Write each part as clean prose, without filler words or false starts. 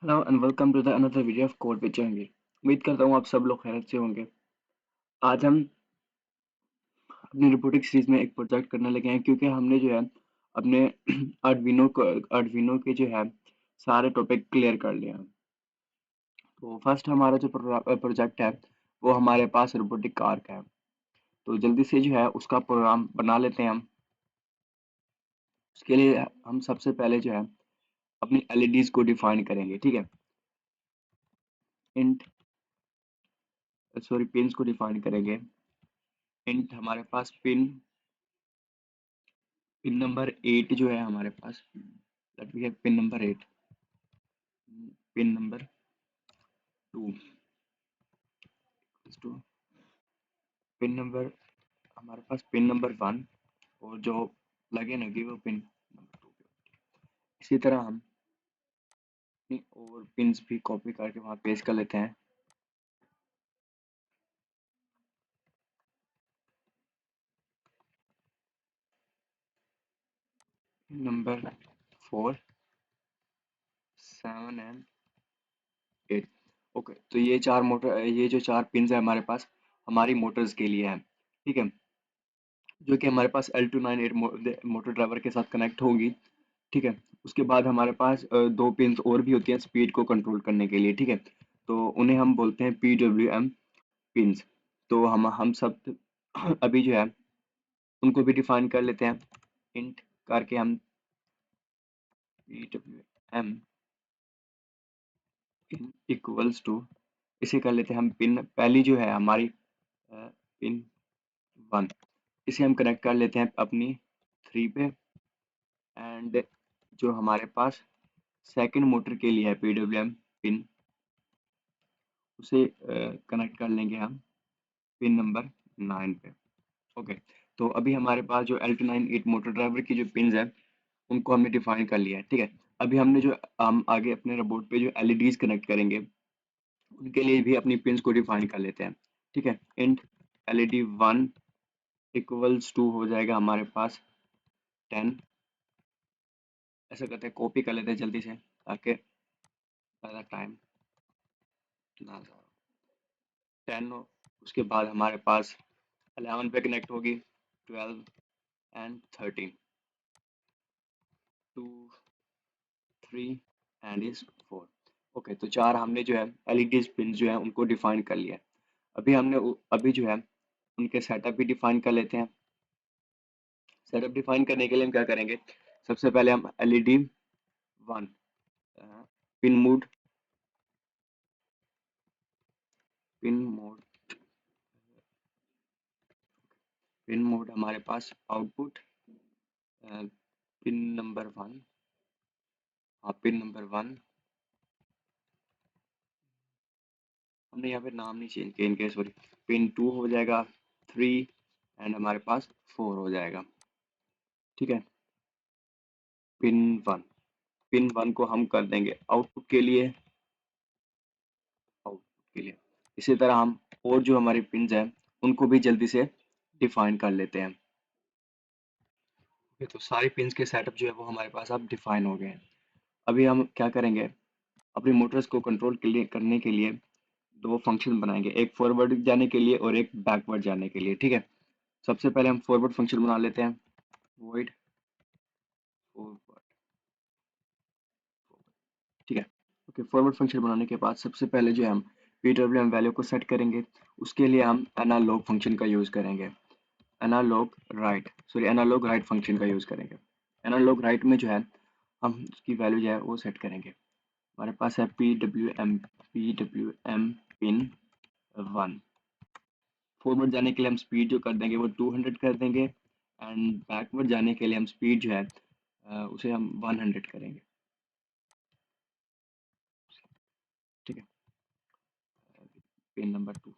Hello and welcome to the another video of code with Jahangir. उम्मीद करता हूँ आप सब लोग खैरियत से होंगे। आज हम अपनी रोबोटिक सीरीज में एक प्रोजेक्ट करने लगे हैं क्योंकि हमने जो है अपने आर्डविनो के जो है सारे टॉपिक क्लियर कर लिए हैं। तो फर्स्ट हमारा जो प्रोजेक्ट है वो हमारे पास रोबोटिक कार का है। तो जल्दी से जो है उसका प्रोग्राम बना लेते हैं हम। उसके लिए हम सबसे पहले जो है अपनी एलईडीज को डिफाइन करेंगे, ठीक है। इंट पिन्स को डिफाइन करेंगे। इंट हमारे पास पिन नंबर 8 जो है हमारे पास, let we have pin number 8, pin number 2 to pin number हमारे पास पिन नंबर 1 और जो लगे लगी वो पिन नंबर 2 पे। इसी तरह हम अपनी और पिन्स भी कॉपी करके वहाँ पेस्ट कर लेते हैं। Number 4, 7 and 8। ओके, तो ये जो चार पिन्स है हमारे पास हमारी मोटर्स के लिए है, ठीक है, जो कि हमारे पास L298 मोटर ड्राइवर के साथ कनेक्ट होगी, ठीक है। उसके बाद हमारे पास दो पिन्स और भी होती हैं स्पीड को कंट्रोल करने के लिए, ठीक है। तो उन्हें हम बोलते हैं PWM पिन्स। तो हम सब अभी जो है उनको भी डिफाइन कर लेते हैं। इंट करके हम PWM पिन इक्वल्स टू, इसे कर लेते हैं हम पिन पहली जो है हमारी पिन 1, इसे हम कनेक्ट कर लेते हैं अपनी 3 पे। एंड जो हमारे पास सेकंड मोटर के लिए है PWM पिन, उसे कनेक्ट कर लेंगे हम पिन नंबर 9 पे। ओके, तो अभी हमारे पास जो L298 मोटर ड्राइवर की जो पिन्स है उनको हमने डिफाइन कर लिया है, ठीक है। अभी हमने जो हम आगे अपने रोबोट पे जो एलईडीज कनेक्ट करेंगे उनके लिए भी अपनी पिन्स को डिफाइन कर लेते हैं, ठीक है। इंट LED1 इक्वल्स टू हो जाएगा हमारे पास 10। ऐसा करते हैं, कॉपी कर लेते हैं जल्दी से ताकि ज़्यादा टाइम ना जाए। 10, उसके बाद हमारे पास 11 पे कनेक्ट होगी, 12 एंड 13, 2, 3 एंड इज 4। ओके, तो चार हमने जो है एलईडी पिन जो है उनको डिफाइन कर लिया है। अभी जो है उनके सेटअप भी डिफाइन कर लेते हैं। सेटअप डिफाइन करने के लिए हम क्या करेंगे, सबसे पहले हम LED1 pin mode pin mode pin mode हमारे पास आउटपुट पिन नंबर 1, हाँ पिन नंबर 1, हमने यहाँ पे नाम नहीं चेंज किया इनके, सॉरी। पिन 2 हो जाएगा, 3 एंड हमारे पास 4 हो जाएगा, ठीक है। पिन 1, पिन 1 को हम कर देंगे आउटपुट के लिए। इसी तरह हम और जो हमारी पिन्स हैं उनको भी जल्दी से डिफाइन कर लेते हैं। तो सारी पिन्स के सेटअप जो है वो हमारे पास अब डिफाइन हो गए हैं। अभी हम क्या करेंगे, अपनी मोटर्स को कंट्रोल करने के लिए दो फंक्शन बनाएंगे, एक फॉरवर्ड जाने के लिए और एक बैकवर्ड जाने के लिए, ठीक है। सबसे पहले हम फॉरवर्ड फंक्शन बना लेते हैं, वॉइड फॉरवर्ड, ठीक है। ओके, फॉरवर्ड फंक्शन बनाने के बाद सबसे पहले जो है हम PWM वैल्यू को सेट करेंगे। उसके लिए हम एनालॉग फंक्शन का यूज करेंगे, एनालॉग राइट फंक्शन का यूज करेंगे। एनालॉग राइट में जो है हम उसकी वैल्यू जो है वो सेट करेंगे। हमारे पास है P W M pin 1। Forward जाने के लिए हम स्पीड जो कर देंगे वो 200 कर देंगे, एंड बैकवर्ड जाने के लिए हम स्पीड जो है उसे हम 100 करेंगे, ठीक है। पिन नंबर 2,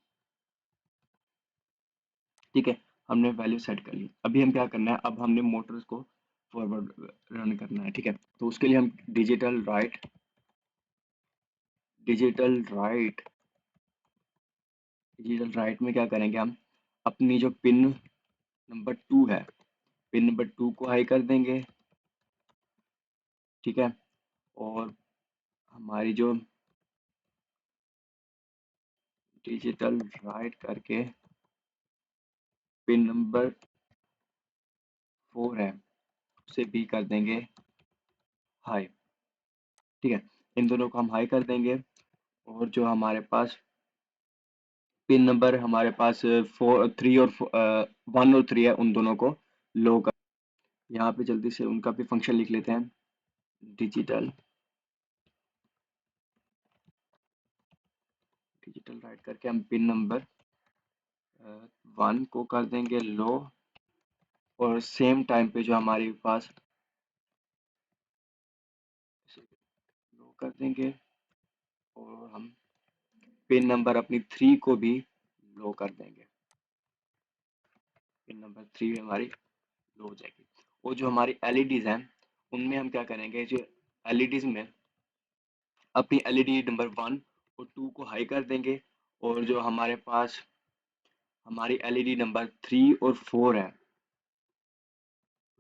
ठीक है। हमने वैल्यू सेट कर ली। अभी हम क्या करना है, अब हमने मोटर्स को फॉरवर्ड रन करना है, ठीक है। तो उसके लिए हम डिजिटल राइट डिजिटल राइट में क्या करेंगे, हम अपनी जो पिन नंबर 2 है, पिन नंबर 2 को हाई कर देंगे, ठीक है। और हमारी जो डिजिटल राइट करके पिन नंबर 4 है उसे भी कर देंगे हाई। ठीक है, इन दोनों को हम हाई कर देंगे। और जो हमारे पास पिन नंबर हमारे पास 1 और 3 है, उन दोनों को लो कर। यहाँ पे जल्दी से उनका भी फंक्शन लिख लेते हैं। डिजिटल डिजिटल राइट करके हम पिन नंबर 1 को कर देंगे लो। और सेम टाइम पे जो हमारे पास लो कर देंगे। और हम पिन नंबर अपनी 3 को भी लो कर देंगे। पिन नंबर 3 हमारी लो हो जाएगी। और जो हमारी एलईडीज हैं उनमें हम क्या करेंगे, जो एलईडीज में अपनी एलईडी नंबर 1 और 2 को हाई कर देंगे। और जो हमारे पास हमारी एलईडी नंबर 3 और 4 है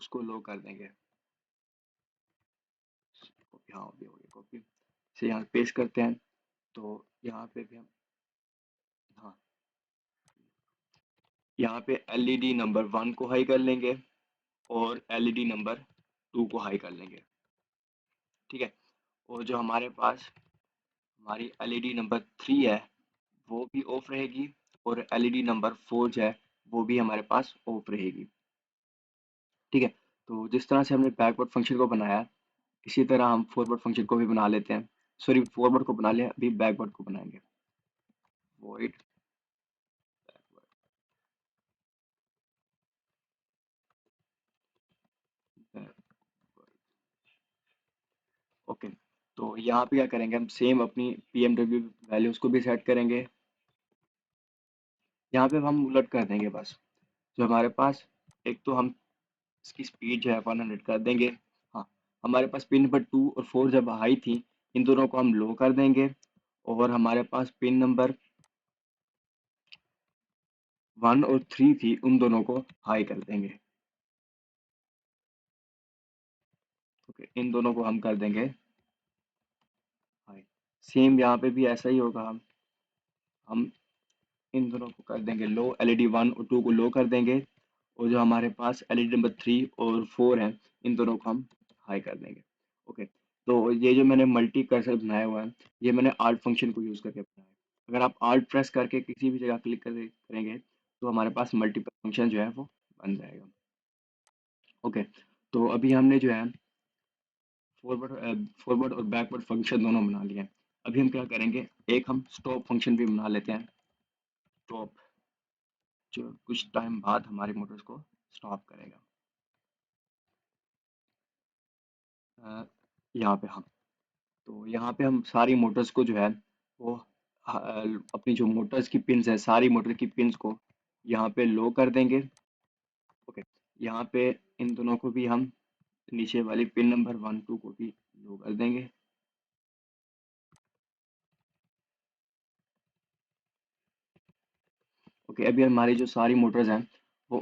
उसको लो कर देंगे। कॉपी, हाँ अभी हो गई कॉपी। से यहाँ पेस्ट करते हैं। तो यहाँ पे भी हम, हाँ, यहाँ पे एलईडी नंबर 1 को हाई कर लेंगे और एलईडी नंबर 2 को हाई कर लेंगे। ठीक है, और जो हमारे पास हमारी एलईडी नंबर 3 है वो भी ऑफ रहेगी। और एलईडी नंबर 4 जो है वो भी हमारे पास ऑफ रहेगी। ठीक है, तो जिस तरह से हमने बैकवर्ड फंक्शन को बनाया इसी तरह हम फॉरवर्ड फंक्शन को भी बना लेते हैं। सॉरी, फॉरवर्ड को बना लिया, अभी बैकवर्ड को बनाएंगे। Void okay. तो यहाँ पे क्या करेंगे, हम सेम अपनी पीएमडब्ल्यू वैल्यूज को भी सेट करेंगे। यहाँ पे हम उलट कर देंगे बस। जो हमारे पास, एक तो हम इसकी स्पीड जो है 100 कर देंगे। हाँ, हमारे पास पिन नंबर 2 और 4 जब हाई थी इन दोनों को हम लो कर देंगे। और हमारे पास पिन नंबर 1 और 3 थी उन दोनों को हाई कर देंगे। ओके, इन दोनों को हम कर देंगे हाई। सेम यहाँ पे भी ऐसा ही होगा। हम इन दोनों को कर देंगे लो, एलईडी 1 और 2 को लो कर देंगे। और जो हमारे पास एलईडी नंबर 3 और 4 है इन दोनों को हम हाई कर देंगे। ओके, तो ये जो मैंने मल्टी कर्सर बनाया हुआ है ये मैंने आल्ट फंक्शन को यूज करके बनाया है। अगर आप आल्ट प्रेस करके किसी भी जगह क्लिक करेंगे तो हमारे पास मल्टीपल फंक्शन जो है वो बन जाएगा। ओके, तो अभी हमने जो है फॉरवर्ड और बैकवर्ड फंक्शन दोनों बना लिए हैं। अभी हम क्या करेंगे, एक हम स्टॉप फंक्शन भी बना लेते हैं। स्टॉप, जो कुछ टाइम बाद हमारे मोटर्स को स्टॉप करेगा। अ, यहाँ पे हम, तो यहाँ पे हम सारी मोटर्स को जो है वो अपनी जो मोटर्स की पिंस है सारी मोटर की पिंस को यहाँ पे लो कर देंगे। ओके, यहाँ पे इन दोनों को भी हम नीचे वाली पिन नंबर 1 2 को भी लो कर देंगे। ओके, अभी हमारी जो सारी मोटर्स हैं वो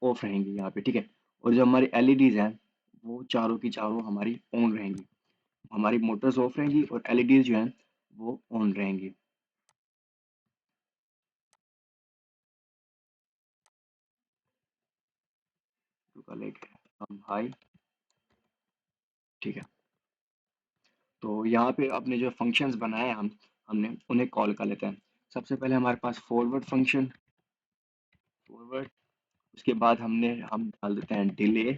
ऑफ रहेंगी यहाँ पे। ठीक है, और जो हमारी एलईडीज हैं वो चारों की चारों हमारी ऑन रहेंगी। हमारी मोटर्स ऑफ रहेंगी और एलईडीज जो हैं वो ऑन रहेंगी। तो कल एक हम हाई। ठीक है, तो यहाँ पे अपने जो फंक्शंस बनाए हैं हमने उन्हें कॉल कर लेते हैं। सबसे पहले हमारे पास फॉरवर्ड फंक्शन, फॉरवर्ड। उसके बाद हम डाल देते हैं डिले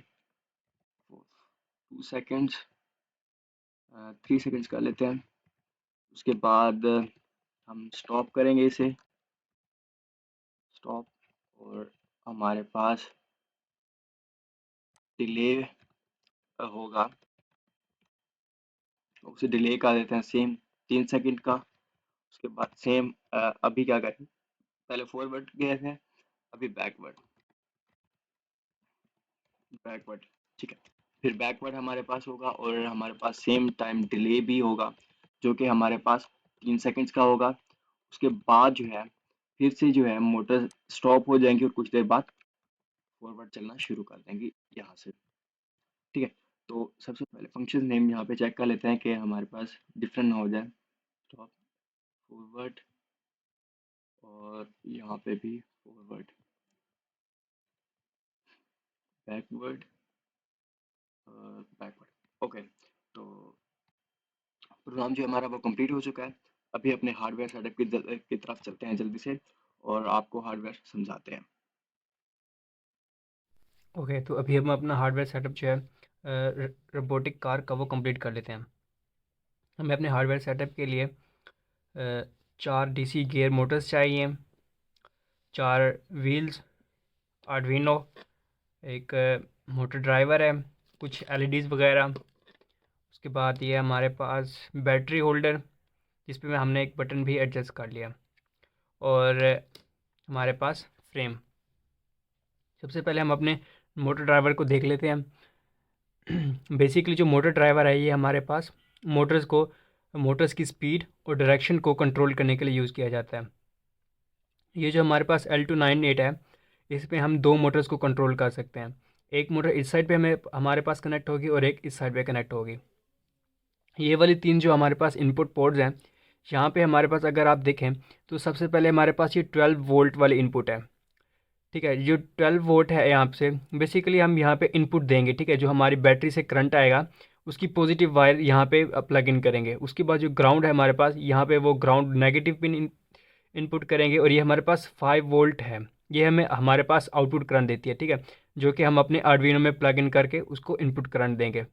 2 सेकेंड्स, 3 सेकेंड्स कर लेते हैं। उसके बाद हम स्टॉप करेंगे इसे, स्टॉप। और हमारे पास डिले होगा, उसे डिले कर देते हैं सेम 3 सेकेंड का। उसके बाद सेम अभी क्या करें, पहले फॉरवर्ड गए थे, अभी बैकवर्ड, बैकवर्ड। ठीक है, फिर बैकवर्ड हमारे पास होगा और हमारे पास सेम टाइम डिले भी होगा जो कि हमारे पास 3 सेकेंड्स का होगा। उसके बाद जो है फिर से जो है मोटर स्टॉप हो जाएंगी और कुछ देर बाद फॉरवर्ड चलना शुरू कर देंगी यहाँ से। ठीक है, तो सबसे पहले फंक्शन नेम यहाँ पे चेक कर लेते हैं कि हमारे पास डिफरेंट ना हो जाए। स्टॉप फॉरवर्ड, और यहाँ पे भी फॉरवर्ड, बैकवर्ड और बैकवर्ड। ओके, तो प्रोग्राम जो हमारा वो कंप्लीट हो चुका है। अभी अपने हार्डवेयर सेटअप की तरफ चलते हैं जल्दी से, और आपको हार्डवेयर समझाते हैं। ओके, तो अभी हम अपना हार्डवेयर सेटअप जो है रोबोटिक कार का वो कंप्लीट कर लेते हैं। हमें अपने हार्डवेयर सेटअप के लिए 4 DC गियर मोटर्स चाहिए, 4 व्हील्स, आर्डुइनो, एक मोटर ड्राइवर है, कुछ LEDs वगैरह। उसके बाद ये हमारे पास बैटरी होल्डर, जिस पे हमने एक बटन भी एडजस्ट कर लिया, और हमारे पास फ्रेम। सबसे पहले हम अपने मोटर ड्राइवर को देख लेते हैं। बेसिकली जो मोटर ड्राइवर है ये हमारे पास मोटर्स की स्पीड और डायरेक्शन को कंट्रोल करने के लिए यूज़ किया जाता है। ये जो हमारे पास L298 है, इस पे हम 2 मोटर्स को कंट्रोल कर सकते हैं। एक मोटर इस साइड पे हमारे पास कनेक्ट होगी और एक इस साइड पे कनेक्ट होगी। ये वाली 3 जो हमारे पास इनपुट पोर्ट्स हैं, यहाँ पे हमारे पास अगर आप देखें तो सबसे पहले हमारे पास ये 12 वोल्ट वाली इनपुट है। ठीक है, जो 12 वोल्ट है यहाँ से बेसिकली हम यहाँ पे इनपुट देंगे। ठीक है, जो हमारी बैटरी से करंट आएगा उसकी पॉजिटिव वायर यहाँ पे प्लग इन करेंगे। उसके बाद जो ग्राउंड है हमारे पास, यहाँ पे वो ग्राउंड नेगेटिव पिन इनपुट करेंगे, और ये हमारे पास 5 वोल्ट है। ये हमें हमारे पास आउटपुट करंट देती है। ठीक है, जो कि हम अपने आर्डुइनो में प्लग इन करके उसको इनपुट करंट देंगे।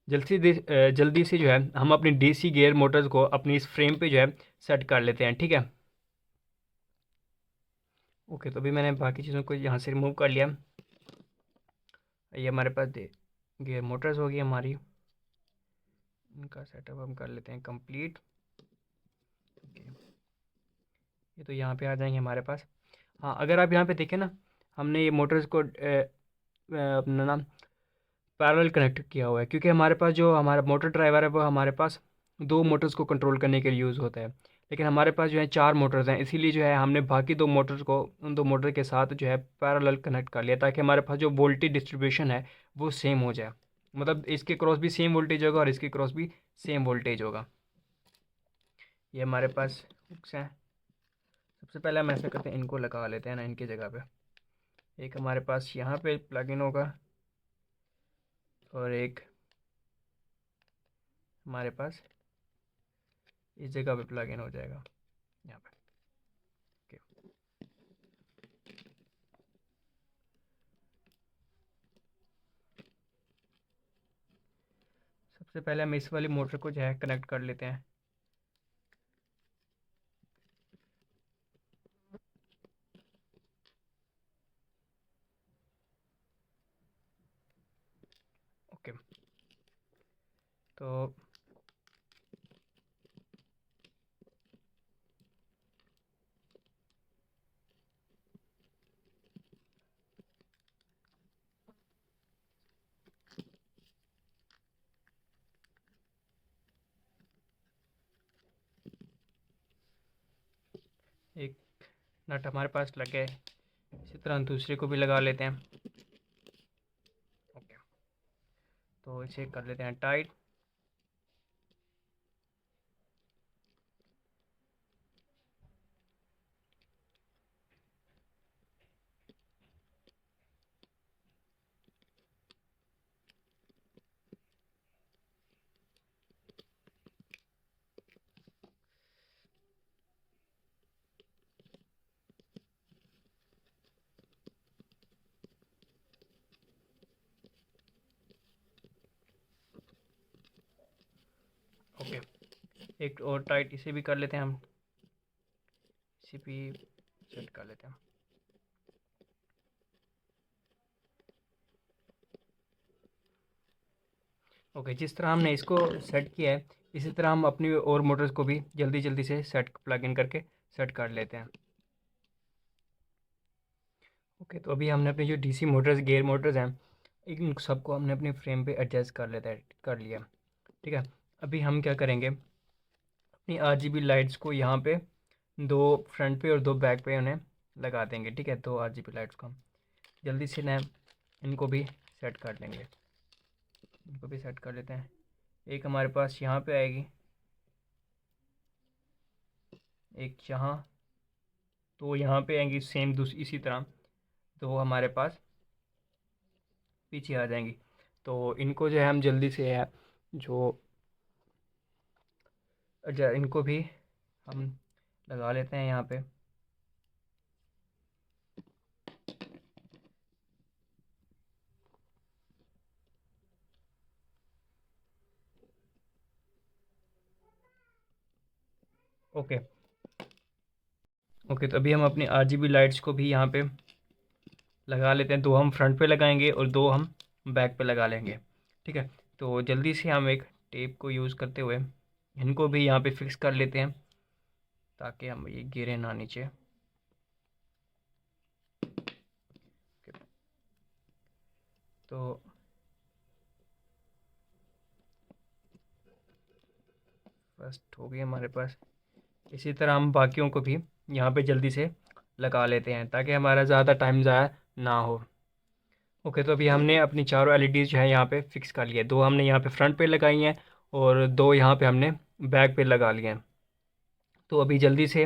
जल्दी से जो है हम अपनी DC गियर मोटर्स को अपनी इस फ्रेम पे जो है सेट कर लेते हैं। ठीक है, ओके, तो अभी मैंने बाकी चीज़ों को यहाँ से रिमूव कर लिया। ये हमारे पास गियर मोटर्स होगी हमारी, इनका सेटअप हम कर लेते हैं कंप्लीट। ओके, ये तो यहाँ पे आ जाएंगे हमारे पास। हाँ, अगर आप यहाँ पे देखें ना, हमने ये मोटर्स को अपना नाम पैरेलल कनेक्ट किया हुआ है, क्योंकि हमारे पास जो हमारा मोटर ड्राइवर है वो हमारे पास 2 मोटर्स को कंट्रोल करने के लिए यूज़ होता है। लेकिन हमारे पास जो है 4 मोटर्स हैं, इसीलिए जो है हमने बाकी 2 मोटर्स को उन 2 मोटर के साथ जो है पैरेलल कनेक्ट कर लिया, ताकि हमारे पास जो वोल्टेज डिस्ट्रीब्यूशन है वो सेम हो जाए। मतलब इसके क्रॉस भी सेम वोल्टेज होगा और इसके क्रॉस भी सेम वोल्टेज होगा। ये हमारे पास हुक्स हैं। सबसे पहले हम ऐसा करते हैं, इनको लगा लेते हैं ना इनकी जगह पे। एक हमारे पास यहाँ पे प्लग इन होगा और एक हमारे पास इस जगह पे प्लग इन हो जाएगा यहाँ पे। ओके, सबसे पहले हम इस वाली मोटर को जो है कनेक्ट कर लेते हैं। ओके, तो एक नट हमारे पास लग गए, इसी तरह दूसरे को भी लगा लेते हैं। ओके, तो इसे कर लेते हैं टाइट। ओके, एक और टाइट इसे भी कर लेते हैं हम, इसे भी सेट कर लेते हैं। ओके, जिस तरह हमने इसको सेट किया है इसी तरह हम अपनी और मोटर्स को भी जल्दी जल्दी से सेट प्लग इन करके सेट कर लेते हैं। ओके, तो अभी हमने अपनी जो DC मोटर्स गियर मोटर्स हैं इन सबको हमने अपनी फ्रेम पे एडजस्ट कर लिया। ठीक है, अभी हम क्या करेंगे, अपनी RGB लाइट्स को यहाँ पे 2 फ्रंट पे और 2 बैक पे उन्हें लगा देंगे। ठीक है, 2 RGB लाइट्स को हम जल्दी से ना इनको भी सेट कर लेंगे। इनको भी सेट कर लेते हैं। एक हमारे पास यहाँ पे आएगी, एक यहाँ, तो यहाँ पे आएंगी सेम इसी तरह, तो वो हमारे पास पीछे आ जाएंगी। तो इनको जो है हम जल्दी से है जो इनको भी हम लगा लेते हैं यहाँ पे। ओके ओके, तो अभी हम अपनी आरजीबी लाइट्स को भी यहाँ पे लगा लेते हैं। दो हम फ्रंट पे लगाएंगे और दो हम बैक पे लगा लेंगे। ठीक है, तो जल्दी से हम एक टेप को यूज़ करते हुए इनको भी यहाँ पे फिक्स कर लेते हैं ताकि हम ये गिरे ना नीचे। तो फर्स्ट हो गई हमारे पास। इसी तरह हम बाकियों को भी यहाँ पे जल्दी से लगा लेते हैं ताकि हमारा ज़्यादा टाइम ज़ाया ना हो। ओके, तो अभी हमने अपनी चारों एलईडीज़ जो है यहाँ पे फिक्स कर लिया। दो हमने यहाँ पे फ्रंट पे लगाई हैं और दो यहाँ पे हमने बैक पे लगा लिए हैं। तो अभी जल्दी से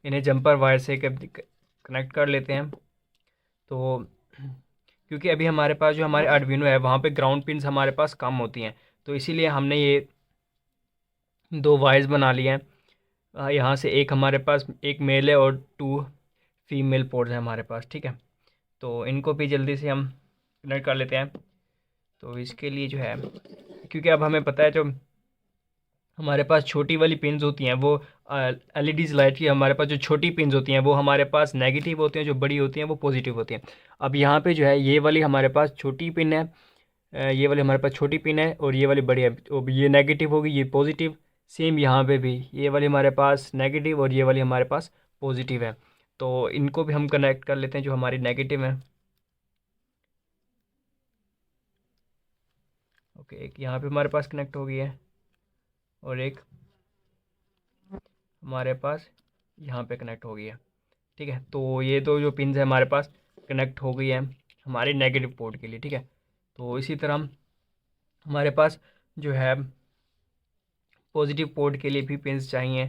इन्हें जंपर वायर से कनेक्ट कर लेते हैं। तो क्योंकि अभी हमारे पास जो हमारे आर्डुइनो है वहाँ पे ग्राउंड पिन्स हमारे पास कम होती हैं, तो इसीलिए हमने ये दो वायर्स बना लिए हैं। यहाँ से एक हमारे पास एक मेल है और टू फीमेल पोर्ट्स हैं हमारे पास। ठीक है, तो इनको भी जल्दी से हम कनेक्ट कर लेते हैं। तो इसके लिए जो है, क्योंकि अब हमें पता है जो हमारे पास छोटी वाली पिन्स होती हैं वो एलईडीज लाइट की, हमारे पास जो छोटी पिन्स होती हैं वो हमारे पास नेगेटिव होती हैं, जो बड़ी होती हैं वो पॉजिटिव होती हैं। अब यहाँ पे जो है ये वाली हमारे पास छोटी पिन है, ये वाली हमारे पास छोटी पिन है और ये वाली बड़ी है, तो ये नेगेटिव होगी, ये पॉजिटिव। सेम यहाँ पे भी ये वाली हमारे पास नेगेटिव और ये वाली हमारे पास पॉजिटिव है। तो इनको भी हम कनेक्ट कर लेते हैं जो हमारी नेगेटिव है। ओके, एक यहाँ पे हमारे पास कनेक्ट हो गई है और एक हमारे पास यहाँ पे कनेक्ट हो गई है। ठीक है, तो ये दो जो पिन्स है हमारे पास कनेक्ट हो गई है हमारे नेगेटिव पोर्ट के लिए। ठीक है, तो इसी तरह हमारे पास जो है पॉजिटिव पोर्ट के लिए भी पिन्स चाहिए,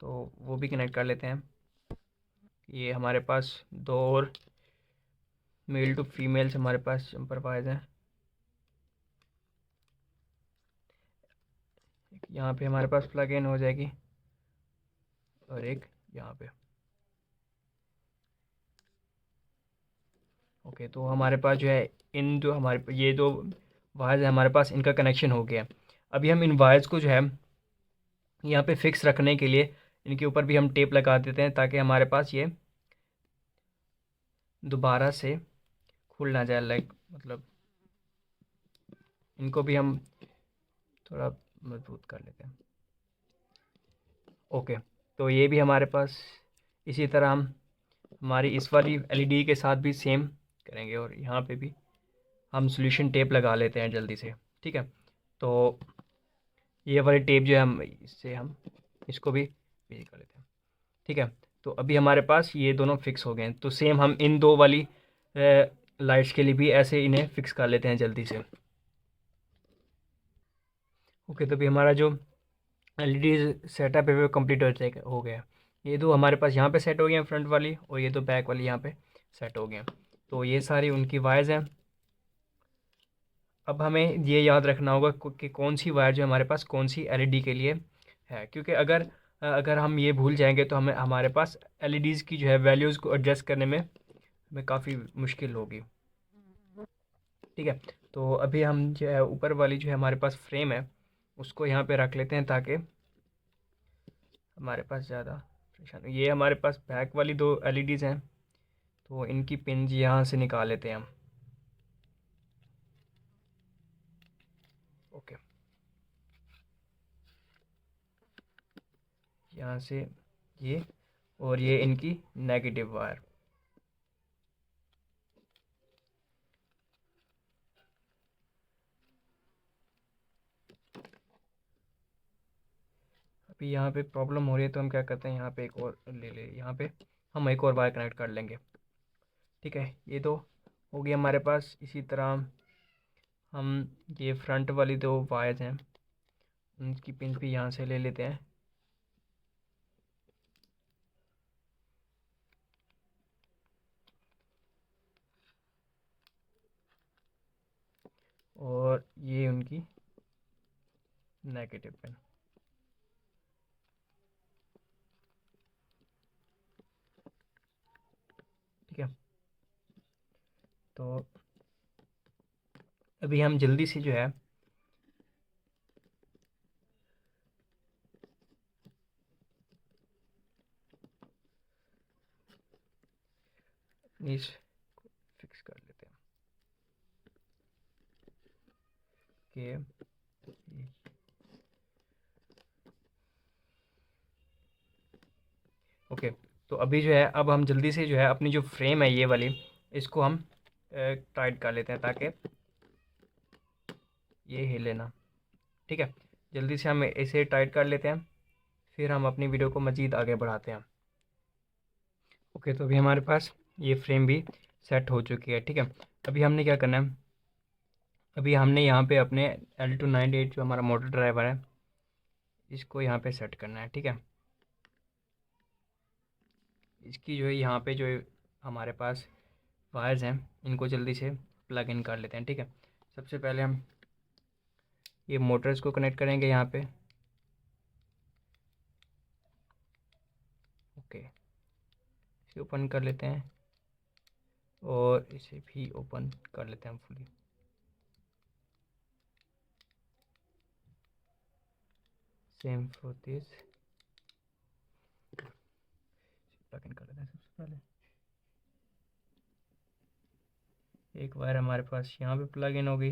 तो वो भी कनेक्ट कर लेते हैं। ये हमारे पास दो और मेल टू फीमेल्स हमारे पास जंपर वायर्स हैं। यहाँ पे हमारे पास प्लग इन हो जाएगी और एक यहाँ पे। ओके, तो हमारे पास जो है इन जो हमारे ये दो वायर्स है हमारे पास, इनका कनेक्शन हो गया। अभी हम इन वायर्स को जो है यहाँ पे फिक्स रखने के लिए इनके ऊपर भी हम टेप लगा देते हैं ताकि हमारे पास ये दोबारा से खुल ना जाए, लाइक मतलब इनको भी हम थोड़ा मजबूत कर लेते हैं। ओके, तो ये भी हमारे पास इसी तरह हम हमारी इस वाली एलईडी के साथ भी सेम करेंगे और यहाँ पे भी हम सॉल्यूशन टेप लगा लेते हैं जल्दी से। ठीक है, तो ये वाली टेप जो है हम इससे हम इसको भी ये कर लेते हैं। ठीक है, तो अभी हमारे पास ये दोनों फिक्स हो गए हैं। तो सेम हम इन दो वाली लाइट्स के लिए भी ऐसे इन्हें फिक्स कर लेते हैं जल्दी से। ओके, तो अभी हमारा जो एलईडी सेटअप है वो कम्प्लीट हो गया। ये दो हमारे पास यहाँ पे सेट हो गए हैं फ्रंट वाली, और ये दो बैक वाली यहाँ पे सेट हो गए हैं। तो ये सारी उनकी वायर्स हैं। अब हमें ये याद रखना होगा कि कौन सी वायर जो हमारे पास कौन सी एलईडी के लिए है, क्योंकि अगर अगर हम ये भूल जाएंगे तो हमें हमारे पास एलईडीज़ की जो है वैल्यूज़ को एडजस्ट करने में हमें काफ़ी मुश्किल होगी। ठीक है, तो अभी हम जो है ऊपर वाली जो है हमारे पास फ्रेम है उसको यहाँ पे रख लेते हैं ताकि हमारे पास ज़्यादा परेशानी। ये हमारे पास बैक वाली दो एलईडीज़ हैं, तो इनकी पिन यहाँ से निकाल लेते हैं हम। ओके, यहाँ से ये और ये इनकी नेगेटिव वायर। अभी यहाँ पे प्रॉब्लम हो रही है तो हम क्या करते हैं, यहाँ पे एक और यहाँ पे हम एक और वायर कनेक्ट कर लेंगे। ठीक है, ये तो हो गया हमारे पास। इसी तरह हम ये फ्रंट वाली 2 वायर्स हैं उनकी पिन भी यहाँ से ले लेते हैं। और ये उनकी नेगेटिव पिन। ठीक है, तो अभी हम जल्दी से जो है इस फिक्स कर लेते हैं कि ओके। तो अभी जो है अब हम जल्दी से जो है अपनी जो फ्रेम है ये वाली, इसको हम टाइट कर लेते हैं ताकि ये हिले ना। ठीक है, जल्दी से हम इसे टाइट कर लेते हैं, फिर हम अपनी वीडियो को मज़ीद आगे बढ़ाते हैं। ओके, तो अभी हमारे पास ये फ्रेम भी सेट हो चुकी है। ठीक है, अभी हमने क्या करना है, अभी हमने यहाँ पे अपने L298 जो हमारा मोटर ड्राइवर है इसको यहाँ पे सेट करना है। ठीक है, इसकी जो है यहाँ पे जो हमारे पास वायर्स हैं इनको जल्दी से प्लग इन कर लेते हैं। ठीक है, सबसे पहले हम ये मोटर्स को कनेक्ट करेंगे यहाँ पे। ओके, इसे ओपन कर लेते हैं और इसे भी ओपन कर लेते हैं fully. Same for this, plug in कर लेते हैं। सबसे पहले एक वायर हमारे पास यहाँ पे प्लग इन हो गई।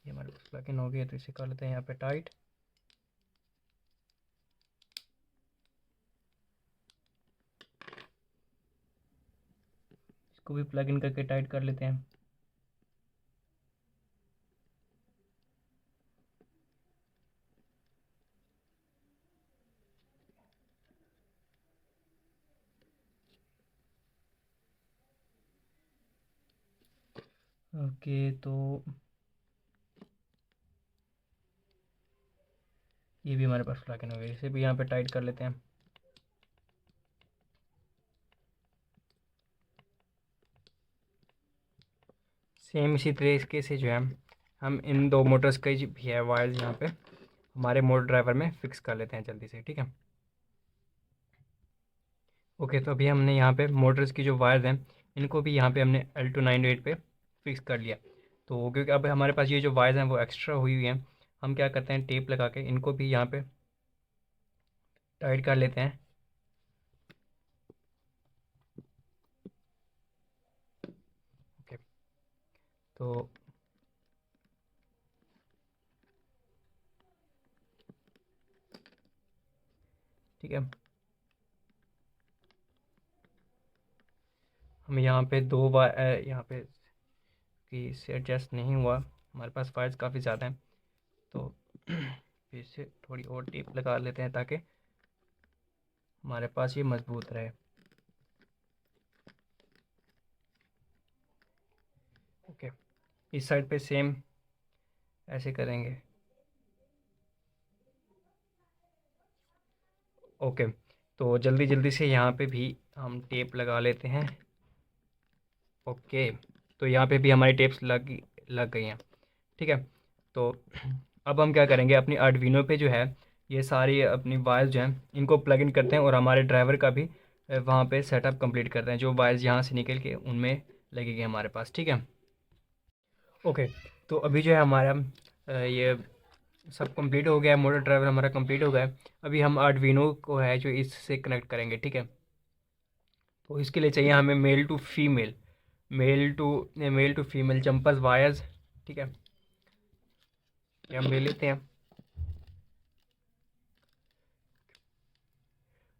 ये हमारे पास प्लग इन हो गया, तो इसे कर लेते हैं यहाँ पे टाइट। इसको भी प्लग इन करके टाइट कर लेते हैं। ओके, तो ये भी हमारे पास प्लग इन हो गया, इसे भी यहाँ पे टाइट कर लेते हैं। सेम इसी तरीके से जो है हम इन 2 मोटर्स का भी है वायर्स यहाँ पे हमारे मोटर ड्राइवर में फिक्स कर लेते हैं जल्दी से। ठीक है, ओके, तो अभी हमने यहाँ पे मोटर्स की जो वायर्स हैं इनको भी यहाँ पे हमने L298 पे फिक्स कर लिया। तो क्योंकि अब हमारे पास ये जो वायर्स हैं वो एक्स्ट्रा हुई हुई हैं, हम क्या करते हैं टेप लगा के इनको भी यहाँ पे टाइट कर लेते हैं। ओके, तो ठीक है, हम यहाँ पे 2 बार यहाँ पे कि इससे एडजस्ट नहीं हुआ, हमारे पास वायर्स काफ़ी ज़्यादा हैं, तो फिर से थोड़ी और टेप लगा लेते हैं ताकि हमारे पास ये मजबूत रहे। ओके, इस साइड पे सेम ऐसे करेंगे। ओके, तो जल्दी जल्दी से यहाँ पे भी हम टेप लगा लेते हैं। ओके, तो यहाँ पे भी हमारी टेप्स लग गई हैं। ठीक है, तो अब हम क्या करेंगे, अपनी आर्डविनो पे जो है ये सारी अपनी वायर्स जो हैं इनको प्लग इन करते हैं और हमारे ड्राइवर का भी वहाँ पे सेटअप कंप्लीट करते हैं। जो वायर्स यहाँ से निकल के उनमें लगेगी हमारे पास। ठीक है, ओके, तो अभी जो है हमारा ये सब कंप्लीट हो गया है, मोटर ड्राइवर हमारा कंप्लीट हो गया है। अभी हम आर्डविनो को है जो इससे कनेक्ट करेंगे। ठीक है, तो इसके लिए चाहिए हमें male to female jumpers wires. ठीक है, ये हम ले लेते हैं।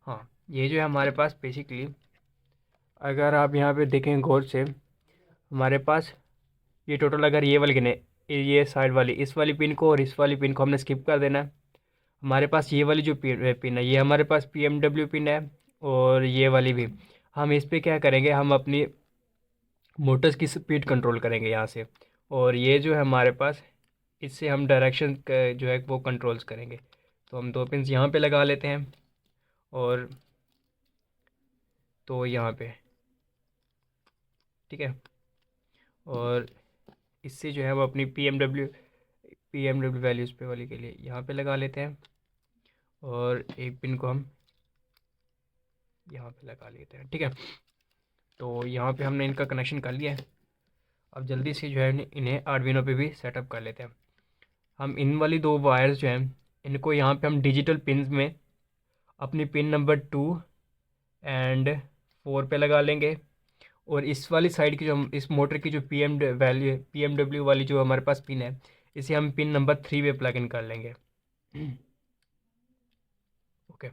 हाँ, ये जो है हमारे पास बेसिकली, अगर आप यहाँ पे देखें गौर से, हमारे पास ये टोटल अगर ये वाले गिने ये साइड वाली इस वाली पिन को और इस वाली पिन को हमने स्किप कर देना है। हमारे पास ये वाली जो पिन है, ये हमारे पास PMW पिन है, और ये वाली भी। हम इस पे क्या करेंगे, हम अपनी मोटर्स की स्पीड कंट्रोल करेंगे यहाँ से, और ये जो है हमारे पास, इससे हम डायरेक्शन जो है वो कंट्रोल्स करेंगे। तो हम 2 पिन यहाँ पे लगा लेते हैं, और तो यहाँ पे, ठीक है। और इससे जो है वो अपनी PMW वैल्यूज़ पे वाली के लिए यहाँ पे लगा लेते हैं, और एक पिन को हम यहाँ पे लगा लेते हैं, ठीक है। तो यहाँ पे हमने इनका कनेक्शन कर लिया है। अब जल्दी से जो है इन्हें आर्डिनो पे भी सेटअप कर लेते हैं। हम इन वाली 2 वायर्स जो हैं, इनको यहाँ पे हम डिजिटल पिन में अपनी पिन नंबर 2 एंड 4 पे लगा लेंगे, और इस वाली साइड की जो हम इस मोटर की जो PMW वाली जो हमारे पास पिन है, इसे हम पिन नंबर 3 पे प्लग इन कर लेंगे। ओके,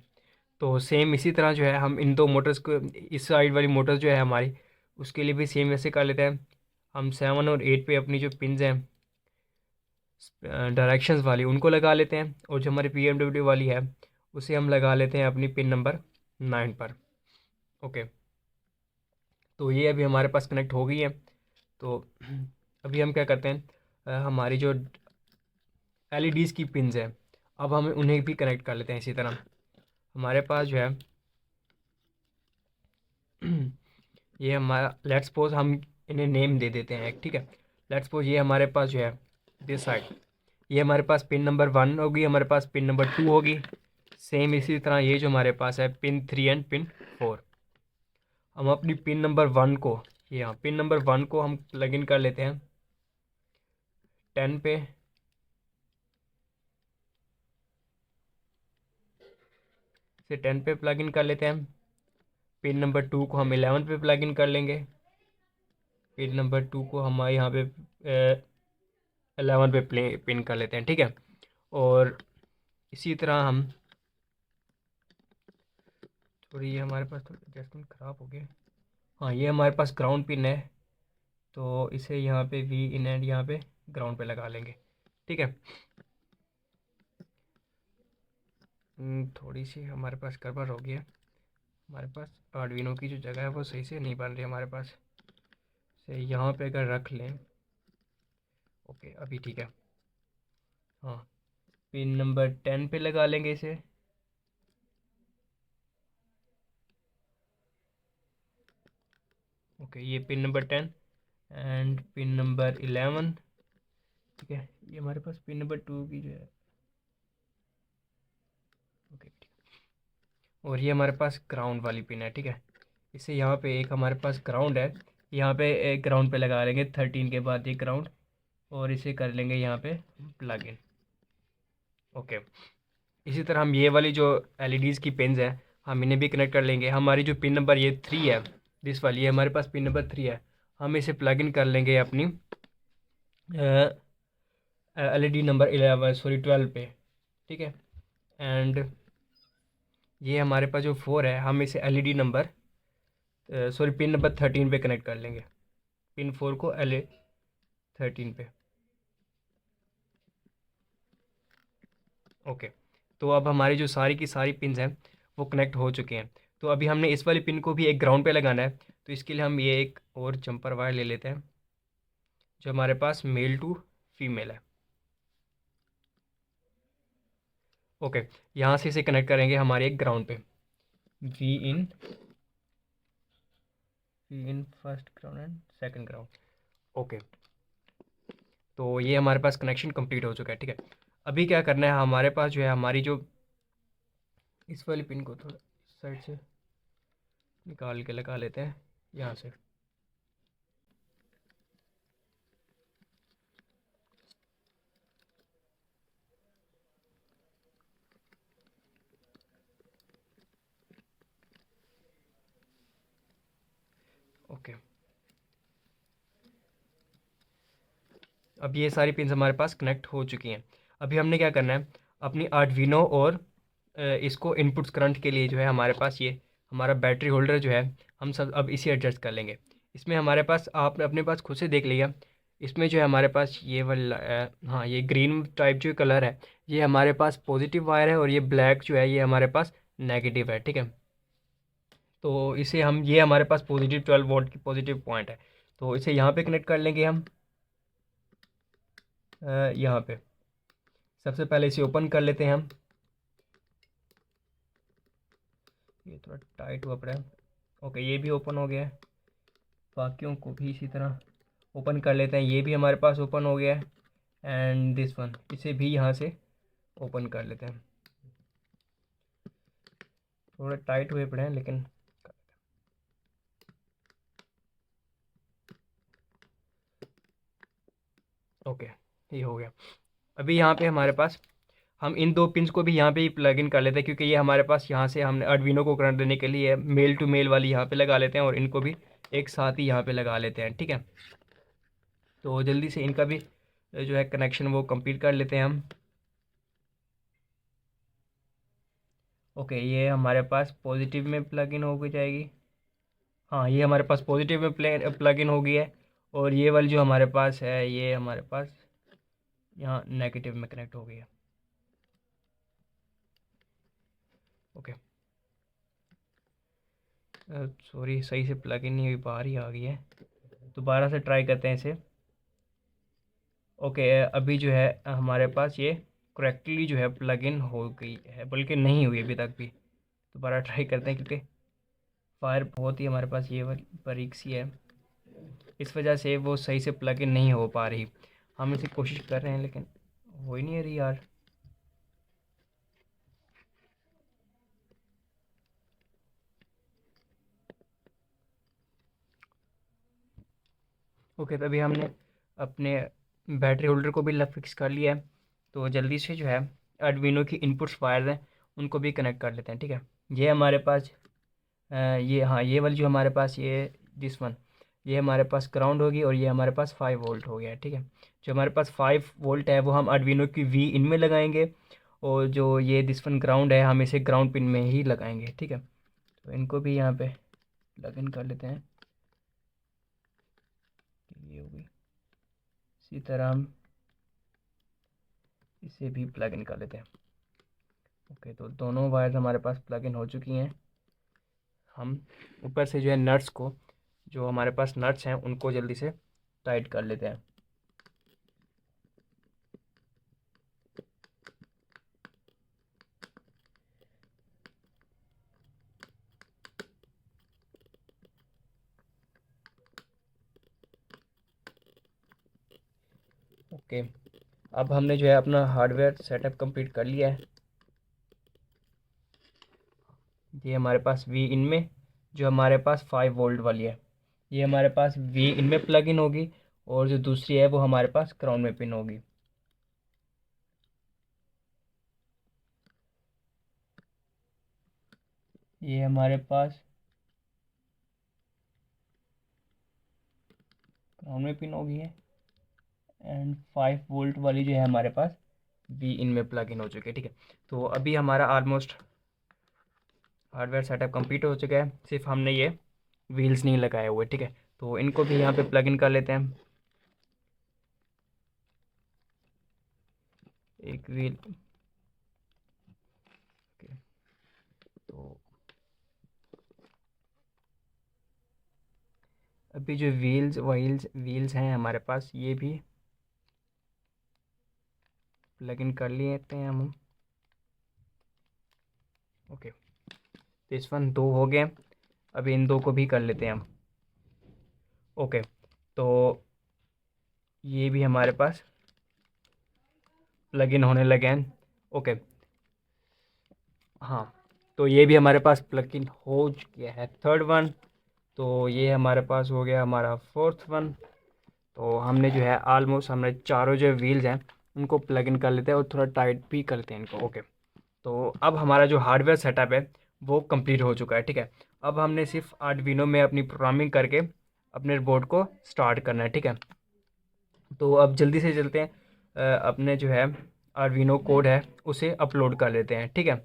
तो सेम इसी तरह जो है हम इन 2 मोटर्स को, इस साइड वाली मोटर्स जो है हमारी, उसके लिए भी सेम वैसे कर लेते हैं। हम 7 और 8 पे अपनी जो पिन्स हैं डायरेक्शंस वाली, उनको लगा लेते हैं, और जो हमारी PMW वाली है उसे हम लगा लेते हैं अपनी पिन नंबर 9 पर। ओके, तो ये अभी हमारे पास कनेक्ट हो गई है। तो अभी हम क्या करते हैं, हमारी जो LEDs की पिन्स हैं, अब हम उन्हें भी कनेक्ट कर लेते हैं इसी तरह। हमारे पास जो है ये हमारा, लेट्स सपोज हम इन्हें नेम दे देते हैं एक, ठीक है। लेट्स सपोज ये हमारे पास जो है दिस साइड, ये हमारे पास पिन नंबर 1 होगी, हमारे पास पिन नंबर 2 होगी। सेम इसी तरह ये जो हमारे पास है पिन 3 एंड पिन 4, हम अपनी पिन नंबर 1 को, यहाँ पिन नंबर 1 को हम प्लग इन कर लेते हैं 10 पे, से 10 पे प्लग इन कर लेते हैं। पिन नंबर 2 को हम 11 पे प्लग इन कर लेंगे। पिन नंबर 2 को हम यहाँ पे 11 पे पिन कर लेते हैं, ठीक है। और इसी तरह हम, थोड़ी ये हमारे पास थोड़ी एडजस्टमेंट ख़राब हो गया। हाँ, ये हमारे पास ग्राउंड पिन है, तो इसे यहाँ पे V इन एंड यहाँ पे ग्राउंड पे लगा लेंगे, ठीक है। थोड़ी सी हमारे पास गड़बड़ हो गया, हमारे पास आर्डुइनो की जो जगह है वो सही से नहीं बन रही हमारे पास से। यहाँ पे अगर रख लें, ओके अभी ठीक है। हाँ, पिन नंबर 10 पे लगा लेंगे इसे, ओके। ये pin number 10 and pin number 11, ठीक है। ये हमारे पास पिन नंबर 2 की जो है, ओके ठीक है। और ये हमारे पास ग्राउंड वाली पिन है, ठीक है। इसे यहाँ पे एक हमारे पास ग्राउंड है, यहाँ पे एक ग्राउंड पे लगा लेंगे 13 के बाद एक ग्राउंड, और इसे कर लेंगे यहाँ पे प्लग इन, ओके। इसी तरह हम ये वाली जो LEDs की पिन्स हैं, हम इन्हें भी कनेक्ट कर लेंगे। हमारी जो पिन नंबर ये 3 है, दिस वाली, ये हमारे पास पिन नंबर 3 है, हम इसे प्लग इन कर लेंगे अपनी LED नंबर 11, सॉरी 12 पे, ठीक है। एंड ये हमारे पास जो 4 है, हम इसे LED number sorry pin number 13 पे कनेक्ट कर लेंगे, पिन 4 को LA13 पे, ओके। तो अब हमारी जो सारी की सारी पिन्स हैं वो कनेक्ट हो चुके हैं। तो अभी हमने इस वाली पिन को भी एक ग्राउंड पे लगाना है, तो इसके लिए हम ये एक और जंपर वायर ले लेते हैं जो हमारे पास मेल टू फीमेल है, ओके। यहाँ से इसे कनेक्ट करेंगे हमारे एक ग्राउंड पे, we in first ground and second ground, okay. तो ये हमारे पास कनेक्शन कंप्लीट हो चुका है, ठीक है। अभी क्या करना है, हमारे पास जो है हमारी जो इस वाली पिन को थोड़ा इस साइड से निकाल के लगा लेते हैं यहाँ से, ओके। अब ये सारी पिन्स हमारे पास कनेक्ट हो चुकी हैं। अभी हमने क्या करना है, अपनी आर्डुइनो और इसको इनपुट्स करंट के लिए जो है हमारे पास ये हमारा बैटरी होल्डर जो है, हम सब अब इसे एडजस्ट कर लेंगे। इसमें हमारे पास, आपने अपने पास खुद से देख लिया, इसमें जो है हमारे पास ये वाला हाँ, ये ग्रीन टाइप जो कलर है ये हमारे पास पॉजिटिव वायर है, और ये ब्लैक जो है ये हमारे पास नेगेटिव है, ठीक है। तो इसे हम, ये हमारे पास पॉजिटिव 12 वोल्ट की पॉजिटिव पॉइंट है, तो इसे यहाँ पे कनेक्ट कर लेंगे हम। यहाँ पे सबसे पहले इसे ओपन कर लेते हैं हम। ये थोड़ा टाइट हुआ पड़ा है। ओके, ये भी ओपन हो गया है। बाकियों को भी इसी तरह ओपन कर लेते हैं। ये भी हमारे पास ओपन हो गया है। एंड दिस वन, इसे भी यहाँ से ओपन कर लेते हैं। थोड़ा टाइट हुए पड़े हैं लेकिन ओके, ये हो गया। अभी यहाँ पे हमारे पास, हम इन दो पिंस को भी यहाँ पे ही प्लग इन कर लेते हैं, क्योंकि ये हमारे पास यहाँ से हमने आर्डुइनो को करंट देने के लिए मेल टू मेल वाली यहाँ पे लगा लेते हैं, और इनको भी एक साथ ही यहाँ पे लगा लेते हैं, ठीक है। तो जल्दी से इनका भी जो है कनेक्शन वो कंप्लीट कर लेते हैं हम। ओके, ये हमारे पास पॉजिटिव में प्लग इन हो जाएगी। हाँ, ये हमारे पास पॉजिटिव में प्लग इन हो गई है, और ये वाली जो हमारे पास है ये हमारे पास यहाँ नेगेटिव में कनेक्ट हो गई है। ओके, सॉरी, सही से प्लग इन नहीं हुई, बाहर ही आ गई है। दोबारा से ट्राई करते हैं इसे। ओके, अभी जो है हमारे पास ये करेक्टली जो है प्लग इन हो गई है, बल्कि नहीं हुई अभी तक भी। दोबारा ट्राई करते हैं, क्योंकि फायर बहुत ही हमारे पास ये वाली बारीक सी है, इस वजह से वो सही से प्लग इन नहीं हो पा रही। हम इसे कोशिश कर रहे हैं लेकिन हो ही नहीं रही यार। ओके, तभी हमने अपने बैटरी होल्डर को भी लग फिक्स कर लिया है। तो जल्दी से जो है आर्डुइनो की इनपुट्स वायर हैं उनको भी कनेक्ट कर लेते हैं, ठीक है। ये हमारे पास ये, हाँ, ये वाली जो हमारे पास ये दिस वन, ये हमारे पास ग्राउंड होगी, और ये हमारे पास 5 वोल्ट हो गया है, ठीक है। जो हमारे पास 5 वोल्ट है वो हम आर्डुइनो की वी इन में लगाएंगे, और जो ये दिस वन ग्राउंड है हम इसे ग्राउंड पिन में ही लगाएंगे, ठीक है। तो इनको भी यहाँ पे प्लग इन कर लेते हैं। ये होगी, इसी तरह हम इसे भी प्लग इन कर लेते हैं। ओके, तो दोनों वायर हमारे पास प्लग इन हो चुकी हैं। हम ऊपर से जो है नट्स को, जो हमारे पास नट्स हैं उनको जल्दी से टाइट कर लेते हैं। ओके, अब हमने जो है अपना हार्डवेयर सेटअप कंप्लीट कर लिया है। ये हमारे पास वी इन में जो हमारे पास 5 वोल्ट वाली है, ये हमारे पास वी इन में प्लग इन होगी, और जो दूसरी है वो हमारे पास ग्राउंड में पिन होगी। ये हमारे पास ग्राउंड में पिन होगी है, एंड 5 वोल्ट वाली जो है हमारे पास वी इन में प्लग इन हो चुकी है, ठीक है। तो अभी हमारा ऑलमोस्ट हार्डवेयर सेटअप कंप्लीट हो चुका है, सिर्फ हमने ये व्हील्स नहीं लगाए हुए, ठीक है। तो इनको भी यहाँ पे प्लग इन कर लेते हैं। एक व्हील, ओके, तो अभी जो व्हील्स हैं हमारे पास ये भी प्लग इन कर लेते हैं हम। ओके, तो इस वन 2 हो गए, अभी इन 2 को भी कर लेते हैं हम। ओके, तो ये भी हमारे पास प्लग इन होने लगे हैं। ओके, हाँ, तो ये भी हमारे पास प्लग इन हो चुका है, थर्ड वन। तो ये हमारे पास हो गया हमारा फोर्थ वन। तो हमने जो है ऑलमोस्ट हमने चारों जो व्हील्स हैं उनको प्लग इन कर लेते हैं, और थोड़ा टाइट भी कर लेते हैं इनको। ओके, तो अब हमारा जो हार्डवेयर सेटअप है वो कंप्लीट हो चुका है, ठीक है। अब हमने सिर्फ आर्डुइनो में अपनी प्रोग्रामिंग करके अपने बोर्ड को स्टार्ट करना है, ठीक है। तो अब जल्दी से चलते हैं, अपने जो है आर्डुइनो कोड है उसे अपलोड कर लेते हैं, ठीक है।